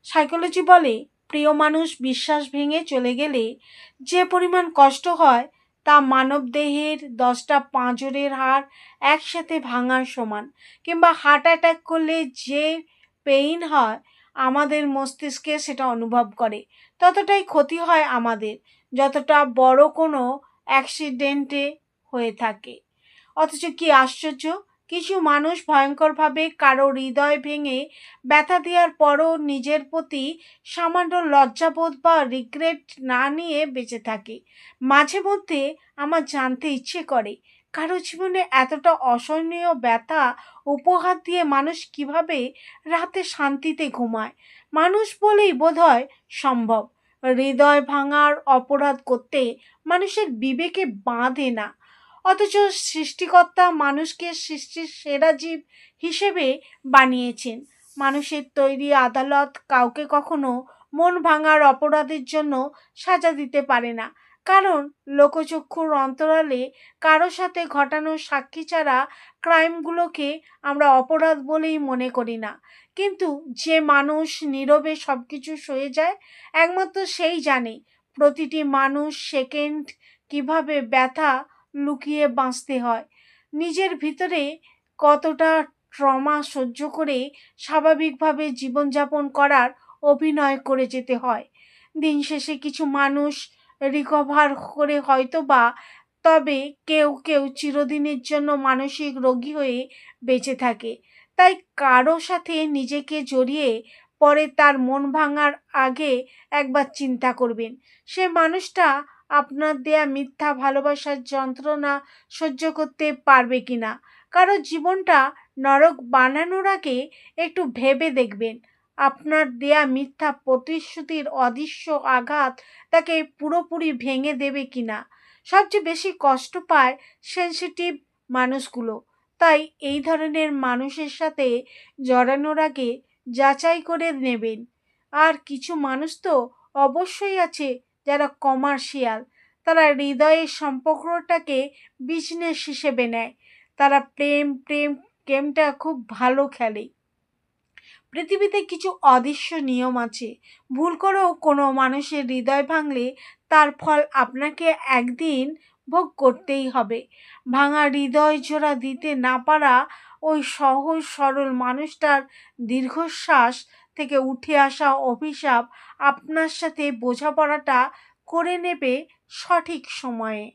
Psychology বলে প্রিয় মানুষ বিশ্বাস ভেঙে চলে গেলে যে পরিমাণ কষ্ট হয় তা মানবদেহের 10টা পাঁজরের হাড় একসাথে ভাঙার সমান। কিংবা হার্ট অ্যাটাক করলে যে পেইন হয় আমাদের মস্তিষ্কে সেটা অনুভব করে ততটাই ক্ষতি হয় আমাদের, যতটা বড় কোনো অ্যাক্সিডেন্টে হয়ে থাকে। অথচ কি আশ্চর্য, কিছু মানুষ ভয়ঙ্করভাবে কারো হৃদয় ভেঙে ব্যথা দেওয়ার পরও নিজের প্রতি সামান্য লজ্জাবোধ বা রিগ্রেট না নিয়ে বেঁচে থাকে। মাঝে মধ্যে আমার জানতে ইচ্ছে করে কারো জীবনে এতটা অসহনীয় ব্যথা উপহার দিয়ে মানুষ কিভাবে রাতে শান্তিতে ঘুমায়। মানুষ বলেই বোধহয় সম্ভব। হৃদয় ভাঙার অপরাধ করতে মানুষের বিবেকে বাঁধে না, অথচ সৃষ্টিকর্তা মানুষকে সৃষ্টির সেরা জীব হিসেবে বানিয়েছেন। মানুষের তৈরি আদালত কাউকে কখনো মন ভাঙার অপরাধের জন্য সাজা দিতে পারে না, কারণ লোকচক্ষুর অন্তরালে কারো সাথে ঘটানো সাক্ষী ছাড়া ক্রাইমগুলোকে আমরা অপরাধ বলেই মনে করি না। কিন্তু যে মানুষ নীরবে সব কিছু সয়ে যায় একমাত্র সেই জানে প্রতিটি মানুষ সেকেন্ড কিভাবে ব্যথা লুকিয়ে বাঁচতে হয়, নিজের ভিতরে কতটা ট্রমা সহ্য করে স্বাভাবিকভাবে জীবনযাপন করার অভিনয় করে যেতে হয়। দিন শেষে কিছু মানুষ রিকভার করে হয়তো বা, তবে কেউ কেউ চিরদিনের জন্য মানসিক রোগী হয়ে বেঁচে থাকে। তাই কারো সাথে নিজেকে জড়িয়ে পরে তার মন ভাঙার আগে একবার চিন্তা করবেন সে মানুষটা আপনার দেয়া মিথ্যা ভালোবাসার যন্ত্রণা সহ্য করতে পারবে কিনা। কারো জীবনটা নরক বানানোর আগে একটু ভেবে দেখবেন আপনার দেয়া মিথ্যা প্রতিশ্রুতির অদৃশ্য আঘাত তাকে পুরোপুরি ভেঙে দেবে কিনা। সবচেয়ে বেশি কষ্ট পায় সেনসিটিভ মানুষগুলো। তাই এই ধরনের মানুষের সাথে জড়ানোর আগে যাচাই করে নেবেন। আর কিছু মানুষ তো অবশ্যই আছে যারা কমার্শিয়াল, তারা হৃদয়ের সম্পর্কটাকে বিজনেস হিসেবে নেয়। তারা প্রেম প্রেম গেমটা খুব ভালো খেলে। পৃথিবীতে কিছু অদৃশ্য নিয়ম আছে, ভুল করেও কোনো মানুষের হৃদয় ভাঙলে তার ফল আপনাকে একদিন ভোগ করতেই হবে। ভাঙা হৃদয় জোড়া দিতে না পারা ওই সহজ সরল মানুষটার দীর্ঘশ্বাস থেকে উঠে আসা অভিশাপ আপনার সাথে বোঝাপড়াটা করে নেবে সঠিক সময়ে।